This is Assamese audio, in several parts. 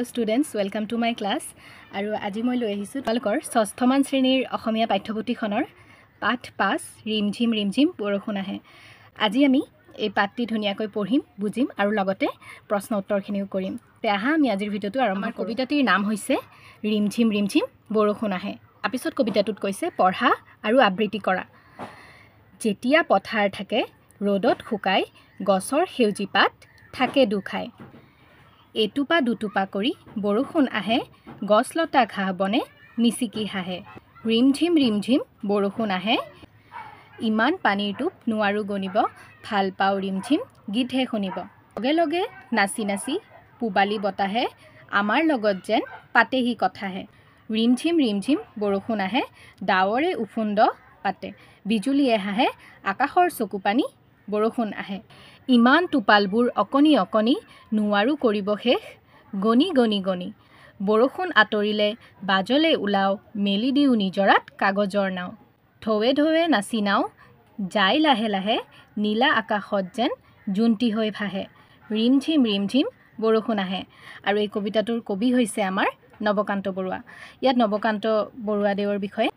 Hello students, welcome to my class. আৰু আজি মই লৈ আহিছো তোমালোকৰ ষষ্ঠমান শ্ৰেণীৰ অসমীয়া পাঠ্যপুথিখনৰ পাঠ 5 ৰিমঝিম বৰষুণ আহে। আজি আমি এই পাঠটি ধুনীয়াকৈ পঢ়িম, বুজিম আৰু লগতে প্ৰশ্ন উত্তৰখিনিও কৰিম। তে আহা আমি আজিৰ ভিডিঅটো আৰম্ভ কৰোঁ। কবিতাটিৰ নাম হৈছে ৰিমঝিম বৰষুণ আহে। তাৰপিছত কবিতাটোত কৈছে পঢ়া আৰু আবৃত্তি কৰা। যেতিয়া পথাৰ থাকে ৰ'দত শুকাই গছৰ সেউজী পাত থাকে দুখাই। এটুপা দুটুপা কৰি বৰষুণ আহে গছ লতা ঘাঁহ বনে নিচিকি হাঁহে। ৰিমঝিম বৰষুণ আহে ইমান পানীৰ টোপ নোৱাৰো গণিব। ভাল পাওঁ ৰিমঝিম গীতহে শুনিব। লগে লগে নাচি নাচি পুবালি বতাহে আমাৰ লগত যেন পাতেহি কথাহে। ৰিমঝিম বৰষুণ আহে ডাৱৰে উফুন্দ পাতে। বিজুলীয়ে হাঁহে আকাশৰ চকু পানী বৰষুণ আহে। ইমান টোপালবোৰ অকণি অকণি নোৱাৰো কৰিব শেষ গণি গণি গণি। বৰষুণ আঁতৰিলে বাজলে ওলাও মেলি দিওঁ নিজৰাত কাগজৰ নাও। ঢৌৱে ঢৌৱে নাচি নাও যাই লাহে লাহে নীলা আকাশত যেন জোনটি হৈ ভাহে। ৰিমঝিম বৰষুণ আহে। আৰু এই কবিতাটোৰ কবি হৈছে আমাৰ নৱকান্ত বৰুৱা। ইয়াত নৱকান্ত বৰুৱাদেৱৰ বিষয়ে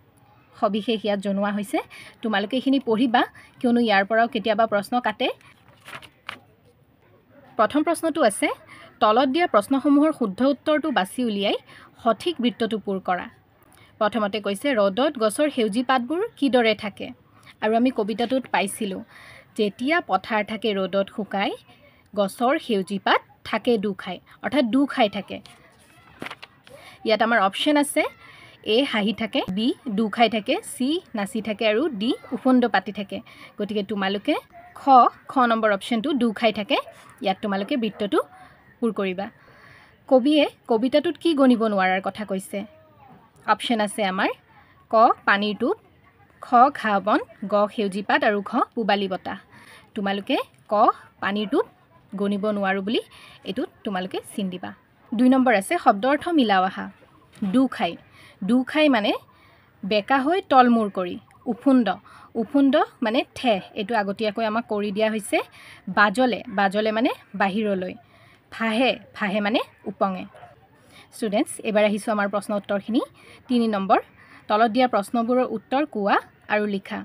সবিশেষ ইয়াত জনোৱা হৈছে। তোমালোকে এইখিনি পঢ়িবা কিয়নো ইয়াৰ পৰাও কেতিয়াবা প্ৰশ্ন কাটে। প্ৰথম প্ৰশ্নটো আছে তলত দিয়া প্ৰশ্নসমূহৰ শুদ্ধ উত্তৰটো বাছি উলিয়াই সঠিক বৃত্তটো পূৰ কৰা। প্ৰথমতে কৈছে ৰ'দত গছৰ সেউজী পাতবোৰ কিদৰে থাকে। আৰু আমি কবিতাটোত পাইছিলোঁ যেতিয়া পথাৰ থাকে ৰ'দত শুকাই গছৰ সেউজী পাত থাকে দুখাই, অৰ্থাৎ দুখাই থাকে। ইয়াত আমাৰ অপশ্যন আছে এ হাঁহি থাকে, বি দুখাই থাকে, চি নাচি থাকে আৰু ডি উফন্দ পাতি থাকে। গতিকে তোমালোকে খ নম্বৰ অপশ্যনটো দুখাই থাকে। ইয়াত তোমালোকে বৃত্তটো পূৰ কৰিবা। কবিয়ে কবিতাটোত কি গণিব নোৱাৰাৰ কথা কৈছে। অপশ্যন আছে আমাৰ ক পানীৰ টোপ, খ ঘাঁহ বন, গ সেউজী পাত আৰু ঘ পুবালি বতাহ। তোমালোকে ক পানীৰ টোপ গণিব নোৱাৰোঁ বুলি এইটোত তোমালোকে চিন দিবা। 2 নম্বৰ আছে শব্দ অৰ্থ মিলাও আহা। দুখাই মানে বেকা হৈ তলমূৰ কৰি। উফুন্দ মানে ঠেহ, এইটো আগতীয়াকৈ আমাক কৰি দিয়া হৈছে। বাজলে মানে বাহিৰলৈ। ভাহে মানে উপঙে। ষ্টুডেণ্টছ এইবাৰ আহিছোঁ আমাৰ প্ৰশ্ন উত্তৰখিনি। 3 নম্বৰ তলত দিয়া প্ৰশ্নবোৰৰ উত্তৰ কোৱা আৰু লিখা।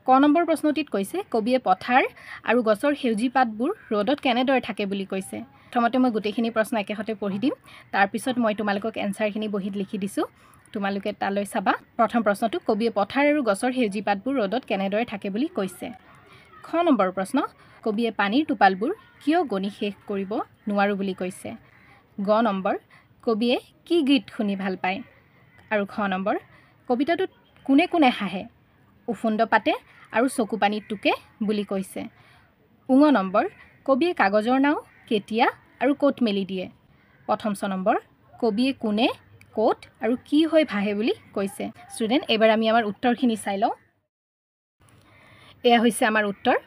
ক নম্বৰ প্ৰশ্নটিত কৈছে কবিয়ে পথাৰ আৰু গছৰ সেউজী পাতবোৰ ৰ'দত কেনেদৰে থাকে বুলি কৈছে। প্ৰথমতে মই গোটেইখিনি প্ৰশ্ন একেহতে পঢ়ি দিম, তাৰপিছত মই তোমালোকক এনচাৰখিনি বহীত লিখি দিছোঁ, তোমালোকে তালৈ চাবা। প্ৰথম প্ৰশ্নটো কবিয়ে পথাৰ আৰু গছৰ সেউজী পাতবোৰ ৰ'দত কেনেদৰে থাকে বুলি কৈছে। খ নম্বৰ প্ৰশ্ন কবিয়ে পানীৰ টোপালবোৰ কিয় গণি শেষ কৰিব নোৱাৰোঁ বুলি কৈছে। গ নম্বৰ কবিয়ে কি গীত শুনি ভাল পায়। আৰু খ নম্বৰ কবিতাটোত কোনে কোনে হাঁহে, উফুন্দ পাতে আৰু চকু পানীত টুকে বুলি কৈছে। ঙ নম্বৰ কবিয়ে কাগজৰ নাও কেতিয়া আৰু ক'ত মেলি দিয়ে। প্ৰথম ছ নম্বৰ কবিয়ে কোনে ক'ত আৰু কি হৈ ভাহে বুলি কৈছে। ষ্টুডেণ্ট এইবাৰ আমি আমাৰ উত্তৰখিনি চাই লওঁ। এয়া হৈছে আমাৰ উত্তৰ।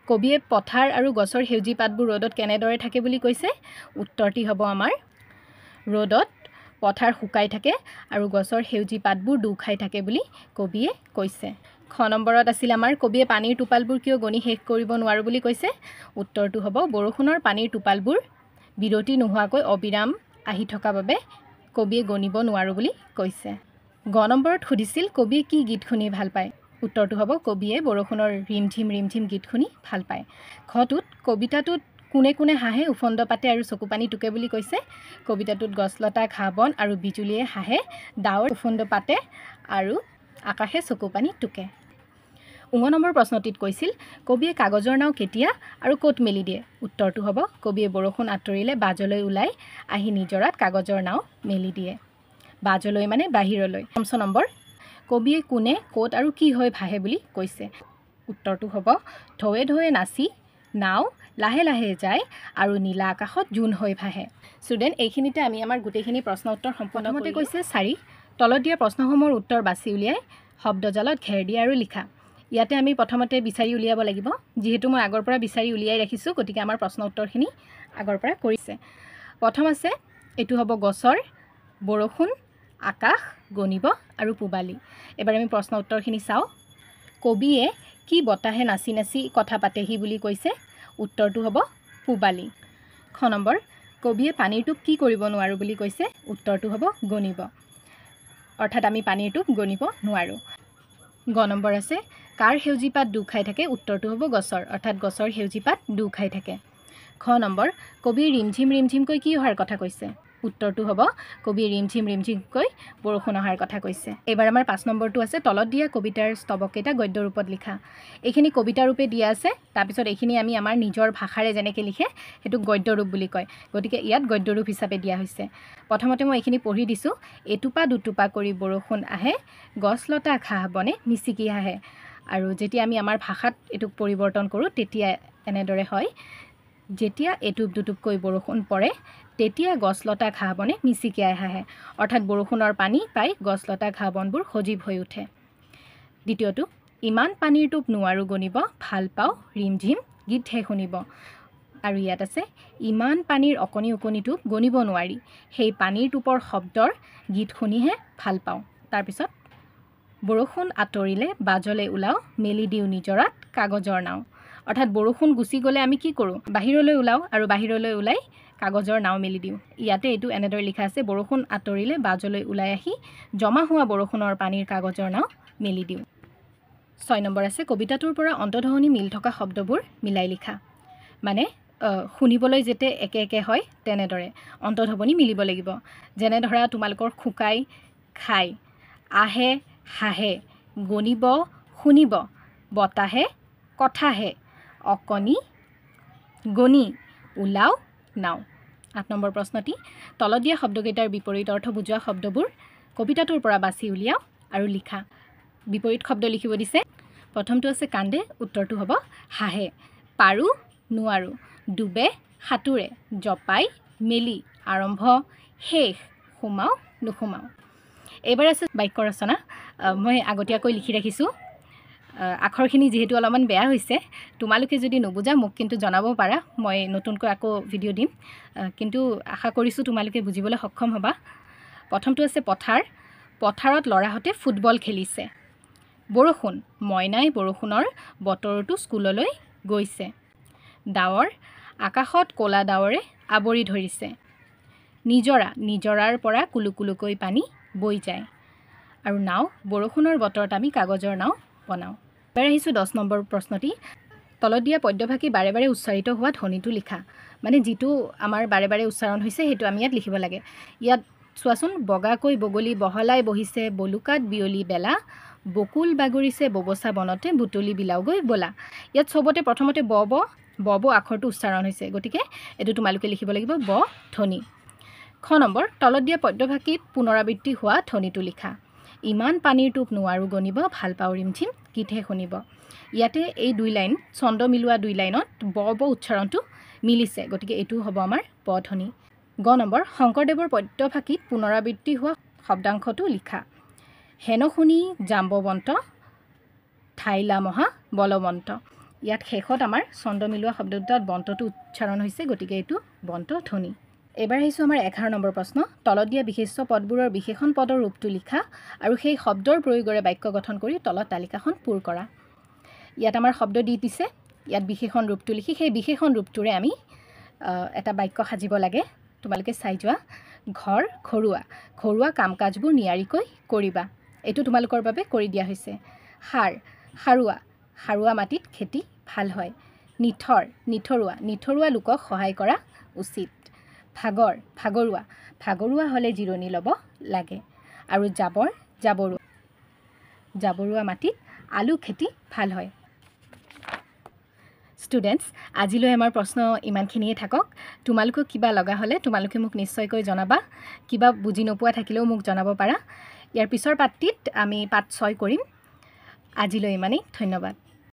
কবিয়ে পথাৰ আৰু গছৰ সেউজী পাতবোৰ ৰ'দত কেনেদৰে থাকে বুলি কৈছে। উত্তৰটি হ'ব আমাৰ ৰ'দত পথাৰ শুকাই থাকে আৰু গছৰ সেউজী পাতবোৰ দুখাই থাকে বুলি কবিয়ে কৈছে। খ নম্বৰত আছিল আমাৰ কবিয়ে পানীৰ টোপালবোৰ কিয় গণি শেষ কৰিব নোৱাৰোঁ বুলি কৈছে। উত্তৰটো হ'ব বৰষুণৰ পানীৰ টোপালবোৰ বিৰতি নোহোৱাকৈ অবিৰাম আহি থকা বাবে কবিয়ে গণিব নোৱাৰোঁ বুলি কৈছে। গ নম্বৰত সুধিছিল কবিয়ে কি গীত শুনি ভাল পায়। উত্তৰটো হ'ব কবিয়ে বৰষুণৰ ৰিমঝিম গীত শুনি ভাল পায়। খটোত কবিতাটোত কোনে কোনে হাঁহে, উফন্দ পাতে আৰু চকু পানী টুকে বুলি কৈছে। কবিতাটোত গছলতা ঘাঁহ বন আৰু বিজুলীয়ে হাঁহে, ডাৱৰ উফন্দ পাতে আৰু আকাশে চকু পানী টুকে। ঙ নম্বৰ প্ৰশ্নটিত কৈছিল কবিয়ে কাগজৰ নাও কেতিয়া আৰু ক'ত মেলি দিয়ে। উত্তৰটো হ'ব কবিয়ে বৰষুণ আঁতৰিলে বাজলৈ ওলাই আহি নিজৰাত কাগজৰ নাও মেলি দিয়ে। বাজলৈ মানে বাহিৰলৈ। 5 নম্বৰ কবিয়ে কোনে ক'ত আৰু কি হৈ ভাহে বুলি কৈছে। উত্তৰটো হ'ব ঢৌৱে ঢৌৱে নাচি নাও লাহে লাহে যায় আৰু নীলা আকাশত জোন হৈ ভাহে। ষ্টুডেণ্ট এইখিনিতে আমি আমাৰ গোটেইখিনি প্ৰশ্ন উত্তৰ সম্পূৰ্ণমতে কৈছে 4 তলত দিয়া প্ৰশ্নসমূহৰ উত্তৰ বাছি উলিয়াই শব্দজালত ঘেৰ দিয়া আৰু লিখা। ইয়াতে আমি প্ৰথমতে বিচাৰি উলিয়াব লাগিব, যিহেতু মই আগৰ পৰা বিচাৰি উলিয়াই ৰাখিছোঁ গতিকে আমাৰ প্ৰশ্ন উত্তৰখিনি আগৰ পৰা কৰিছে। প্ৰথম আছে এইটো হ'ব গছৰ, বৰষুণ, আকাশ, গণিব আৰু পুবালি। এবাৰ আমি প্ৰশ্ন উত্তৰখিনি চাওঁ। কবিয়ে কি বতাহে নাচি নাচি কথা পাতেহি বুলি কৈছে। উত্তৰটো হ'ব পুবালি। খ নম্বৰ কবিয়ে পানীৰ টোপ কি কৰিব নোৱাৰোঁ বুলি কৈছে উত্তৰটো হ'ব গণিব অৰ্থাৎ আমি পানীৰ টোপ গণিব নোৱাৰোঁ গ নম্বৰ আছে কাৰ সেউজী পাত দু খাই থাকে উত্তৰটো হ'ব গছৰ অৰ্থাৎ গছৰ সেউজী পাত দু খাই থাকে খ নম্বৰ কবিৰ ৰিমঝিমকৈ কি অহাৰ কথা কৈছে উত্তৰটো হ'ব কবিৰ ৰিমঝিমকৈ বৰষুণ অহাৰ কথা কৈছে এবাৰ আমাৰ 5 নম্বৰটো আছে তলত দিয়া কবিতাৰ স্তবককেইটা গদ্য ৰূপত লিখা এইখিনি কবিতা ৰূপে দিয়া আছে তাৰপিছত এইখিনি আমি আমাৰ নিজৰ ভাষাৰে যেনেকৈ লিখে সেইটো গদ্য ৰূপ বুলি কয় গতিকে ইয়াত গদ্য ৰূপ হিচাপে দিয়া হৈছে প্ৰথমতে মই এইখিনি পঢ়ি দিছোঁ এটুপা দুটুপা কৰি বৰষুণ আহে গছ লতা ঘাঁহ বনে মিচিকি আহে আৰু যেতিয়া আমি আমাৰ ভাষাত এটুক পৰিৱৰ্তন কৰোঁ তেতিয়া এনেদৰে হয় যেতিয়া এটুপ দুটুপকৈ বৰষুণ পৰে তেতিয়া গছ লতা ঘাঁহ বনে মিচিকিয়াই আহে অৰ্থাৎ বৰষুণৰ পানী পাই গছ লতা ঘাঁহ বনবোৰ সজীৱ হৈ উঠে দ্বিতীয়টো ইমান পানীৰ টোপ নোৱাৰো গণিব ভাল পাওঁ ৰিমঝিম গীতহে শুনিব আৰু ইয়াত আছে ইমান পানীৰ অকণি অকণি টোপ গণিব নোৱাৰি সেই পানীৰ টোপৰ শব্দৰ গীত শুনিহে ভাল পাওঁ তাৰপিছত বৰষুণ আঁতৰিলে বাজলে ওলাও মেলি দিওঁ নিজৰাত কাগজৰ নাও অৰ্থাৎ বৰষুণ গুচি গ'লে আমি কি কৰোঁ বাহিৰলৈ ওলাও আৰু বাহিৰলৈ ওলাই কাগজৰ নাও মেলি দিওঁ ইয়াতে এইটো এনেদৰে লিখা আছে বৰষুণ আঁতৰিলে বাজলৈ ওলাই আহি জমা হোৱা বৰষুণৰ পানীৰ কাগজৰ নাও মেলি দিওঁ 6 নম্বৰ আছে কবিতাটোৰ পৰা অন্তৰ্ধ্বনি মিল থকা শব্দবোৰ মিলাই লিখা মানে শুনিবলৈ যেতে একে একে হয় তেনেদৰে অন্তৰ্ধ্বনি মিলিব লাগিব যেনে ধৰা তোমালোকৰ খুকাই খাই আহে হাহে গণিব শুনিব বতাহে কথাহে অকণি গণি ওলাও নাও 8 নম্বৰ প্ৰশ্নটি তলত দিয়া শব্দকেইটাৰ বিপৰীত অৰ্থ বুজোৱা শব্দবোৰ কবিতাটোৰ পৰা বাছি উলিয়াও আৰু লিখা বিপৰীত শব্দ লিখিব দিছে প্ৰথমটো আছে কান্দে উত্তৰটো হ'ব হাহে পাৰো নোৱাৰো ডুবে সাতুৰে জপাই মেলি আৰম্ভ শেষ সুমাও নুসুমাও এবাৰ আছে বাক্য ৰচনা মই আগতীয়াকৈ লিখি ৰাখিছোঁ আখৰখিনি যেহেতু অলপমান বেয়া হৈছে তোমালোকে যদি নুবুজা মোক কিন্তু জনাব পাৰা মই নতুনকৈ আকৌ ভিডিঅ' দিম কিন্তু আশা কৰিছোঁ তোমালোকে বুজিবলৈ সক্ষম হ'বা প্ৰথমটো আছে পথাৰত ল'ৰাহঁতে ফুটবল খেলিছে বৰষুণ মইনাই বৰষুণৰ বতৰটো স্কুললৈ গৈছে ডাৱৰ আকাশত ক'লা ডাৱৰে আৱৰি ধৰিছে নিজৰাৰ পৰা কুলুকুলুকৈ পানী বৈ যায় আৰু নাও বৰষুণৰ বতৰত আমি কাগজৰ নাও বনাওঁ এবাৰ আহিছোঁ 10 নম্বৰ প্ৰশ্নটি তলত দিয়া পদ্যভাষী বাৰে বাৰে উচ্চাৰিত হোৱা ধ্বনিটো লিখা মানে যিটো আমাৰ বাৰে বাৰে উচ্চাৰণ হৈছে সেইটো আমি ইয়াত লিখিব লাগে ইয়াত চোৱাচোন বগাকৈ বগলী বহলাই বহিছে বলুকাত বিয়লি বেলা বকুল বাগৰিছে ববচা বনতে বুটলি বিলাওগৈ বলা ইয়াত চবতে প্ৰথমতে ব আখৰটো উচ্চাৰণ হৈছে গতিকে এইটো তোমালোকে লিখিব লাগিব ব ধ্বনি খ নম্বৰ তলত দিয়া পদ্যভাষীত পুনৰাবৃত্তি হোৱা ধ্বনিটো লিখা ইমান পানীৰ টোপ নোৱাৰো গণিব ভাল পাওঁ ৰিমঝিম গীতহে শুনিব ইয়াতে এই দুই লাইন ছন্দ মিলোৱা দুই লাইনত ব উচ্চাৰণটো মিলিছে গতিকে এইটো হ'ব আমাৰ ব ধ্বনি গ নম্বৰ শংকৰদেৱৰ পদ্যভাষীত পুনৰাবৃত্তি হোৱা শব্দাংশটো লিখা হেন শুনি জাম্ববন্ত ঠাইলা মহা বলৱন্ত ইয়াত শেষত আমাৰ ছন্দ মিলোৱা শব্দ দুটাত বন্তটো উচ্চাৰণ হৈছে গতিকে এইটো বন্ত ধ্বনি এবাৰ আহিছোঁ আমাৰ 11 নম্বৰ প্ৰশ্ন তলত দিয়া বিশেষ্য পদবোৰৰ বিশেষণ পদৰ ৰূপটো লিখা আৰু সেই শব্দৰ প্ৰয়োগৰে বাক্য গঠন কৰি তলত তালিকাখন পূৰ কৰা ইয়াত আমাৰ শব্দ দি দিছে ইয়াত বিশেষণ ৰূপটো লিখি সেই বিশেষণ ৰূপটোৰে আমি এটা বাক্য সাজিব লাগে তোমালোকে চাই যোৱা ঘৰ ঘৰুৱা কাম কাজবোৰ নিয়াৰিকৈ কৰিবা এইটো তোমালোকৰ বাবে কৰি দিয়া হৈছে সাৰুৱা মাটিত খেতি ভাল হয় নিথৰুৱা লোকক সহায় কৰা উচিত ভাগৰুৱা হ'লে জিৰণি ল'ব লাগে আৰু জাবৰুৱা মাটিত আলু খেতি ভাল হয় ষ্টুডেণ্টছ আজিলৈ আমাৰ প্ৰশ্ন ইমানখিনিয়ে থাকক তোমালোকক কিবা লগা হ'লে তোমালোকে মোক নিশ্চয়কৈ জনাবা কিবা বুজি নোপোৱা থাকিলেও মোক জনাব পাৰা ইয়াৰ পিছৰ পাঠটিত আমি পাঠ 6 কৰিম আজিলৈ ইমানেই ধন্যবাদ